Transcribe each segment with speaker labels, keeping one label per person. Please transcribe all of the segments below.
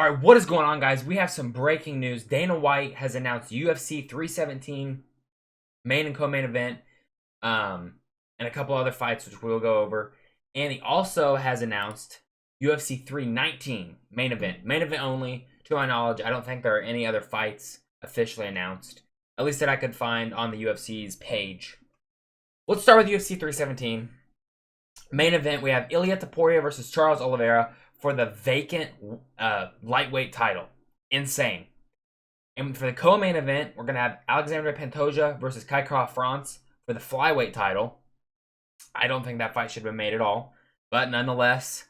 Speaker 1: All right, what is going on, guys? We have some breaking news. Dana White has announced UFC 317 main and co-main event, and a couple other fights, which we'll go over. And he also has announced UFC 319 main event only. To my knowledge, I don't think there are any other fights officially announced, at least that I could find on the UFC's page. Let's start with UFC 317 main event. We have Ilia Topuria versus Charles Oliveira for the vacant lightweight title. Insane. And for the co-main event, we're going to have Alexandre Pantoja versus Kai France for the flyweight title. I don't think that fight should have been made at all. But nonetheless,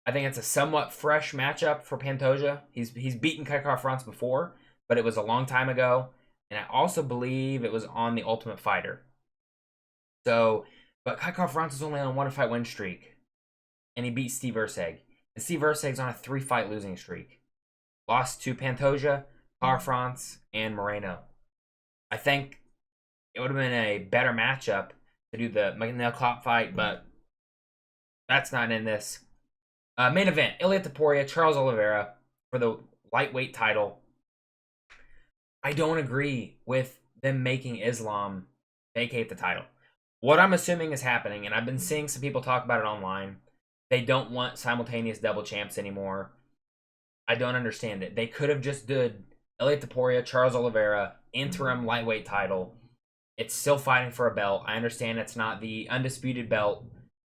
Speaker 1: I think it's a somewhat fresh matchup for Pantoja. He's beaten Kai France before, but it was a long time ago. And I also believe it was on the Ultimate Fighter. But Kai France is only on a one-fight win streak. And he beat Steve Erceg. And Steve Erceg's on a 3-fight losing streak. Lost to Pantoja, France, and Moreno. I think it would have been a better matchup to do the McNeil Klopp fight, but that's not in this. Main event, Ilia Topuria, Charles Oliveira for the lightweight title. I don't agree with them making Islam vacate the title. What I'm assuming is happening, and I've been seeing some people talk about it online, they don't want simultaneous double champs anymore. I don't understand it. They could have just did Ilia Topuria, Charles Oliveira, interim lightweight title. It's still fighting for a belt. I understand it's not the undisputed belt,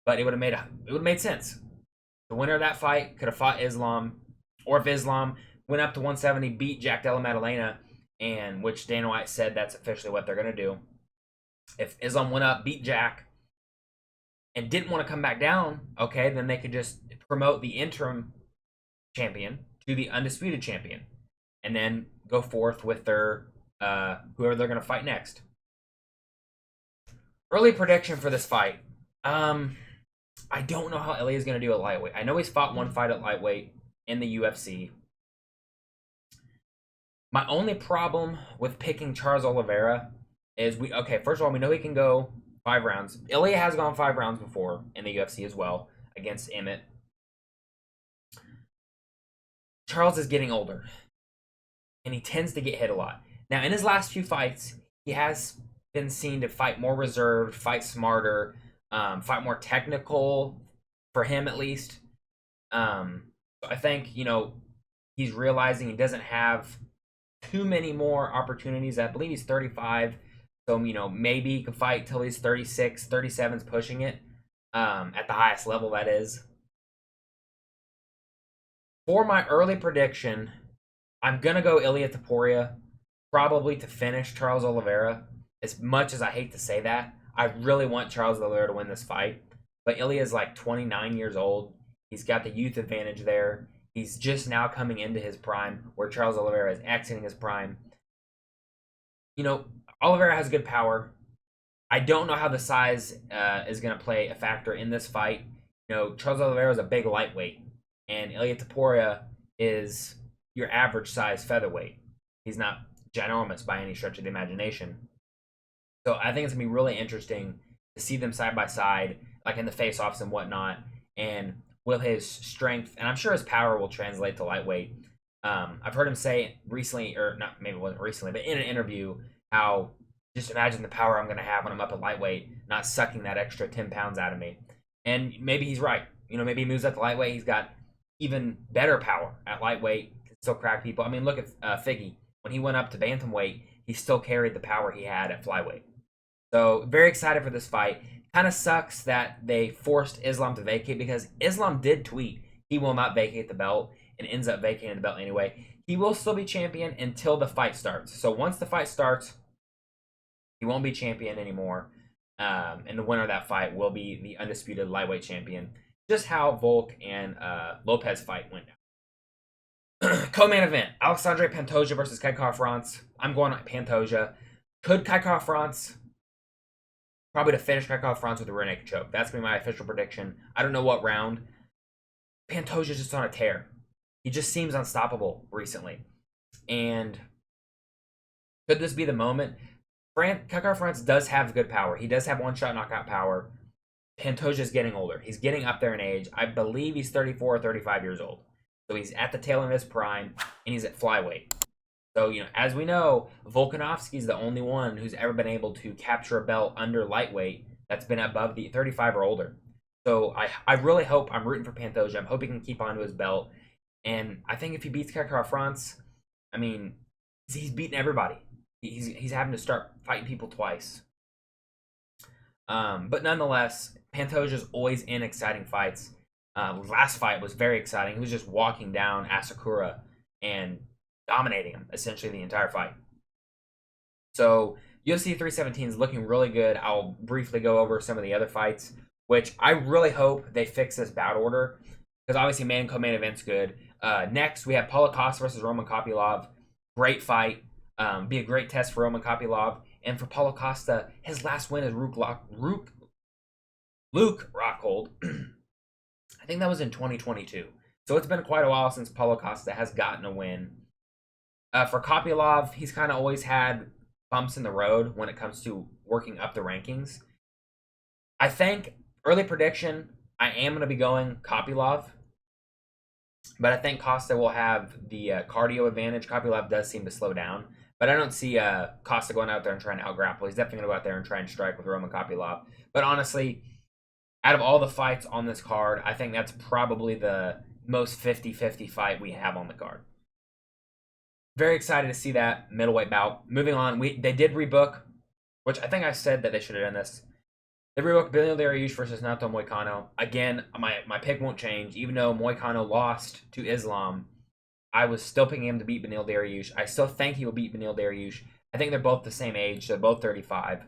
Speaker 1: but it would have made sense. The winner of that fight could have fought Islam, or if Islam went up to 170, beat Jack Della Maddalena, and which Dana White said that's officially what they're going to do. If Islam went up, beat Jack, and didn't want to come back down, okay, then they could just promote the interim champion to the undisputed champion, and then go forth with their whoever they're going to fight next. Early prediction for this fight. I don't know how Ilia is going to do at lightweight. I know he's fought one fight at lightweight in the UFC. My only problem with picking Charles Oliveira is first of all, we know he can go 5 rounds. Ilia has gone 5 rounds before in the UFC as well against Emmett. Charles is getting older, and he tends to get hit a lot. Now, in his last few fights, he has been seen to fight more reserved, fight smarter, fight more technical, for him at least. So I think, he's realizing he doesn't have too many more opportunities. I believe he's 35. So, maybe he could fight till he's 36, 37's pushing it, at the highest level, that is. For my early prediction, I'm going to go Ilia Topuria, probably to finish Charles Oliveira. As much as I hate to say that, I really want Charles Oliveira to win this fight. But Ilia is like 29 years old. He's got the youth advantage there. He's just now coming into his prime, where Charles Oliveira is exiting his prime. Oliveira has good power. I don't know how the size is going to play a factor in this fight. Charles Oliveira is a big lightweight, and Ilia Topuria is your average size featherweight. He's not ginormous by any stretch of the imagination. So I think it's going to be really interesting to see them side by side, like in the face-offs and whatnot, and will his strength, and I'm sure his power will translate to lightweight. I've heard him say recently, or not, maybe it wasn't recently, but in an interview, how just imagine the power I'm going to have when I'm up at lightweight, not sucking that extra 10 pounds out of me. And maybe he's right. Maybe he moves up to lightweight. He's got even better power at lightweight. Can still crack people. I mean, look at Figgy. When he went up to bantamweight, he still carried the power he had at flyweight. So very excited for this fight. Kind of sucks that they forced Islam to vacate, because Islam did tweet he will not vacate the belt and ends up vacating the belt anyway. He will still be champion until the fight starts. So once the fight starts, he won't be champion anymore. And the winner of that fight will be the undisputed lightweight champion. Just how Volk and Lopez fight went down. Co-main event, Alexandre Pantoja versus Kai France. I'm going Pantoja. Could Kai France, probably to finish Kai France with a rear naked choke. That's going to be my official prediction. I don't know what round. Pantoja's just on a tear. He just seems unstoppable recently. And could this be the moment? Kai France does have good power. He does have one-shot knockout power. Pantoja's getting older. He's getting up there in age. I believe he's 34 or 35 years old. So he's at the tail end of his prime, and he's at flyweight. So, as we know, Volkanovski's the only one who's ever been able to capture a belt under lightweight that's been above the 35 or older. So I really hope, I'm rooting for Pantoja. I'm hoping he can keep on to his belt. And I think if he beats Kakar France, I mean, he's beating everybody. He's having to start fighting people twice. But nonetheless, Pantoja's always in exciting fights. Last fight was very exciting. He was just walking down Asakura and dominating him essentially the entire fight. So UFC 317 is looking really good. I'll briefly go over some of the other fights, which I really hope they fix this bout order, because obviously main and co-main event's good. Next, we have Paulo Costa versus Roman Kopylov. Great fight. Be a great test for Roman Kopylov. And for Paulo Costa, his last win is Luke Rockhold. I think that was in 2022. So it's been quite a while since Paulo Costa has gotten a win. For Kopylov, he's kind of always had bumps in the road when it comes to working up the rankings. I think, early prediction, I am going to be going Kopylov. But I think Costa will have the cardio advantage. Kopylov does seem to slow down. But I don't see Costa going out there and trying to out-grapple. He's definitely going to go out there and try and strike with Roman Kopylov. But honestly, out of all the fights on this card, I think that's probably the most 50-50 fight we have on the card. Very excited to see that middleweight bout. Moving on, they did rebook, which I think I said that they should have done this. They rebooked Beneil Dariush versus Nato Moicano. Again, my pick won't change. Even though Moicano lost to Islam, I was still picking him to beat Beneil Dariush. I still think he will beat Beneil Dariush. I think they're both the same age, so both 35.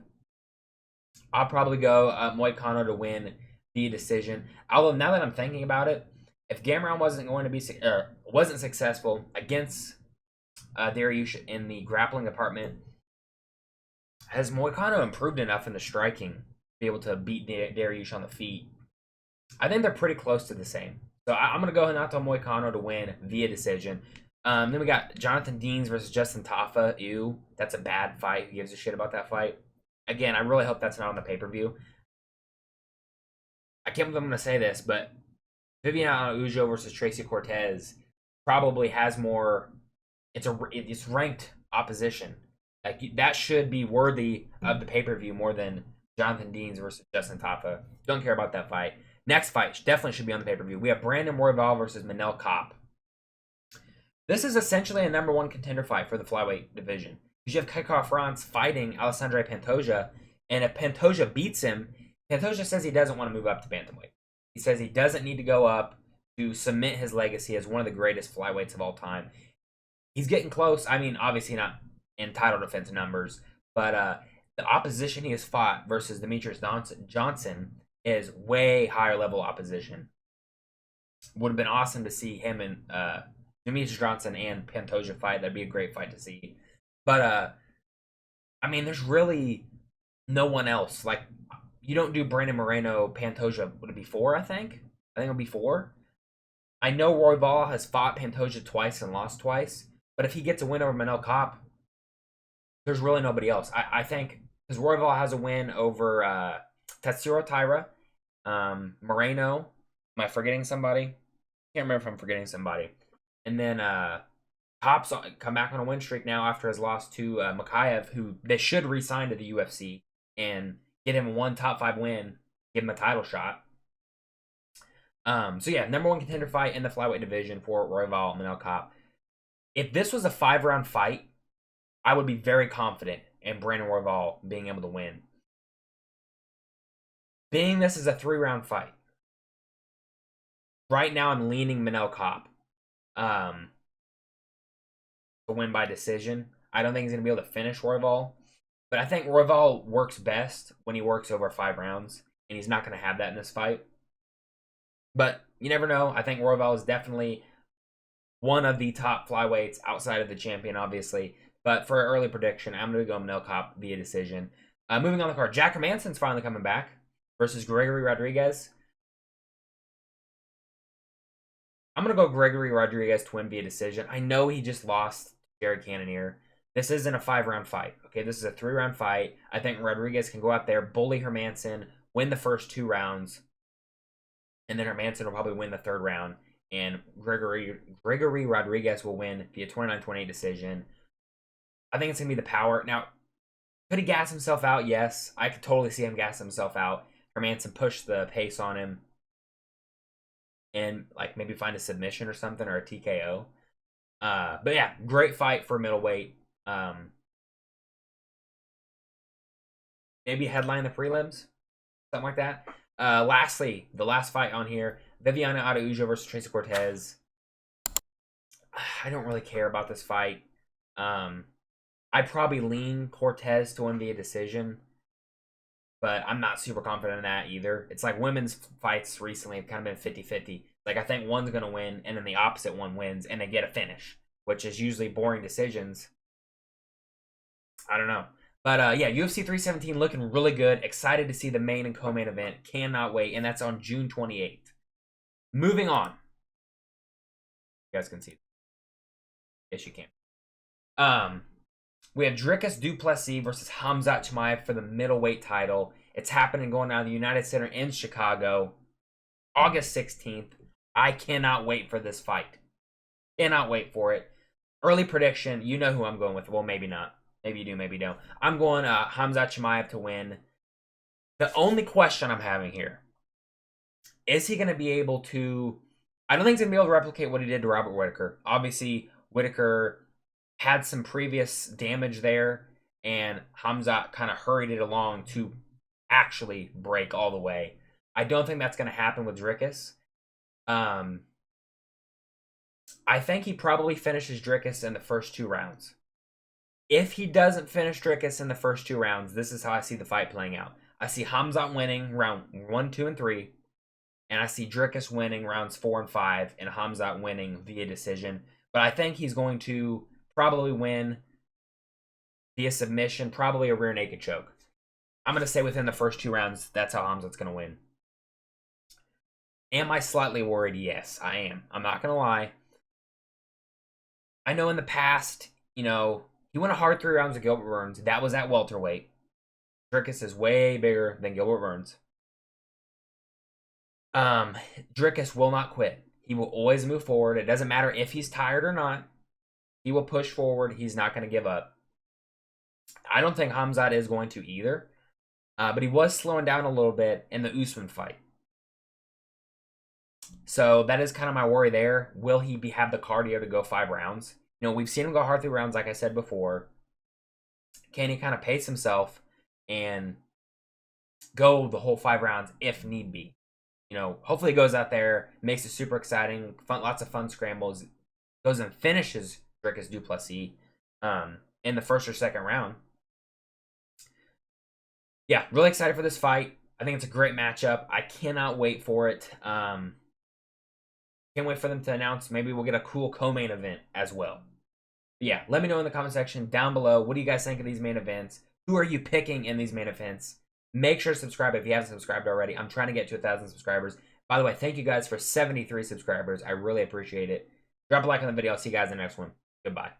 Speaker 1: I'll probably go Moicano to win via decision. Although now that I'm thinking about it, if Gamrot wasn't successful against Dariush in the grappling department, has Moicano improved enough in the striking to be able to beat Dariush on the feet? I think they're pretty close to the same. So I'm going to go Renato Moicano to win via decision. Then we got Jonathan Deans versus Justin Tafa. Ew, that's a bad fight. Who gives a shit about that fight? Again, I really hope that's not on the pay-per-view. I can't believe I'm going to say this, but Viviana Ujo versus Tracy Cortez probably has more. It's ranked opposition. Like, that should be worthy of the pay-per-view more than Jonathan Deans versus Justin Tafa. Don't care about that fight. Next fight definitely should be on the pay-per-view. We have Brandon Royval versus Manel Kopp. This is essentially a number one contender fight for the flyweight division. Because you have Kakar France fighting Alessandro Pantoja, and if Pantoja beats him, Pantoja says he doesn't want to move up to bantamweight. He says he doesn't need to go up to cement his legacy as one of the greatest flyweights of all time. He's getting close. I mean, obviously not in title defense numbers, but the opposition he has fought versus Demetrius Johnson is way higher level opposition. Would have been awesome to see him and Demetrius Johnson and Pantoja fight. That'd be a great fight to see. But I mean, there's really no one else. Like, you don't do Brandon Moreno, Pantoja. Would it be 4? I think it'll be 4. I know Royval has fought Pantoja twice and lost twice, but if he gets a win over Manel Kopp, there's really nobody else. I think, because Royval has a win over Tatsuro Taira, Moreno. Am I forgetting somebody? Can't remember if I'm forgetting somebody. And then Kopp's come back on a win streak now after his loss to Chimaev, who they should re-sign to the UFC and get him one top 5 win, give him a title shot. So yeah, number one contender fight in the flyweight division for Royval and Manel Kopp. If this was a 5-round fight, I would be very confident in Brandon Royval being able to win. Being this is a 3-round fight, right now I'm leaning Manel Kopp to win by decision. I don't think he's going to be able to finish Royval, but I think Royval works best when he works over 5 rounds, and he's not going to have that in this fight. But you never know. I think Royval is definitely one of the top flyweights outside of the champion, obviously. But for an early prediction, I'm going to go Manel Kopp via decision. Moving on the card, Jack Hermansson's finally coming back versus Gregory Rodriguez. I'm going to go Gregory Rodriguez to win via decision. I know he just lost Jared Cannonier. This isn't a 5-round fight. Okay, this is a 3-round fight. I think Rodriguez can go out there, bully Hermansson, win the first 2 rounds, and then Hermansson will probably win the 3rd round and Gregory Rodriguez will win via 29-28 decision. I think it's going to be the power. Now, could he gas himself out? Yes. I could totally see him gas himself out. Hermanson push the pace on him and like maybe find a submission or something or a TKO. But yeah, great fight for middleweight. Maybe headline the prelims, something like that. Lastly, the last fight on here, Viviana Araujo versus Tracy Cortez. I don't really care about this fight. I'd probably lean Cortez to win via decision, but I'm not super confident in that either. It's like women's fights recently have kind of been 50-50. Like I think one's going to win, and then the opposite one wins, and they get a finish, which is usually boring decisions. I don't know. But yeah, UFC 317 looking really good. Excited to see the main and co-main event. Cannot wait. And that's on June 28th. Moving on. You guys can see. Yes, you can. We have Dricus du Plessis versus Khamzat Chimaev for the middleweight title. It's happening going down at the United Center in Chicago. August 16th. I cannot wait for this fight. Cannot wait for it. Early prediction. You know who I'm going with. Well, maybe not. Maybe you do, maybe you don't. I'm going Khamzat Chimaev to win. The only question I'm having here, is he going to be able to... I don't think he's going to be able to replicate what he did to Robert Whittaker. Obviously, Whittaker had some previous damage there, and Khamzat kind of hurried it along to actually break all the way. I don't think that's going to happen with Dricus. I think he probably finishes Dricus in the first 2 rounds. If he doesn't finish Dricus in the first 2 rounds, this is how I see the fight playing out. I see Khamzat winning round 1, 2, and 3. And I see Dricus winning rounds 4 and 5. And Khamzat winning via decision. But I think he's going to probably win via submission. Probably a rear naked choke. I'm going to say within the first 2 rounds, that's how Khamzat's going to win. Am I slightly worried? Yes, I am. I'm not going to lie. I know in the past, you know... He won a hard 3 rounds with Gilbert Burns. That was at welterweight. Dricus is way bigger than Gilbert Burns. Dricus will not quit. He will always move forward. It doesn't matter if he's tired or not. He will push forward. He's not going to give up. I don't think Khamzat is going to either. But he was slowing down a little bit in the Usman fight. So that is kind of my worry there. Will he have the cardio to go 5 rounds? You know, we've seen him go hard 3 rounds, like I said before. Can he kind of pace himself and go the whole 5 rounds if need be? You know, hopefully he goes out there, makes it super exciting, lots of fun scrambles, goes and finishes Dricus du Plessis in the first or second round. Yeah, really excited for this fight. I think it's a great matchup. I cannot wait for it. Can't wait for them to announce. Maybe we'll get a cool co-main event as well. But yeah, let me know in the comment section down below. What do you guys think of these main events? Who are you picking in these main events? Make sure to subscribe if you haven't subscribed already. I'm trying to get to 1,000 subscribers. By the way, thank you guys for 73 subscribers. I really appreciate it. Drop a like on the video. I'll see you guys in the next one. Goodbye.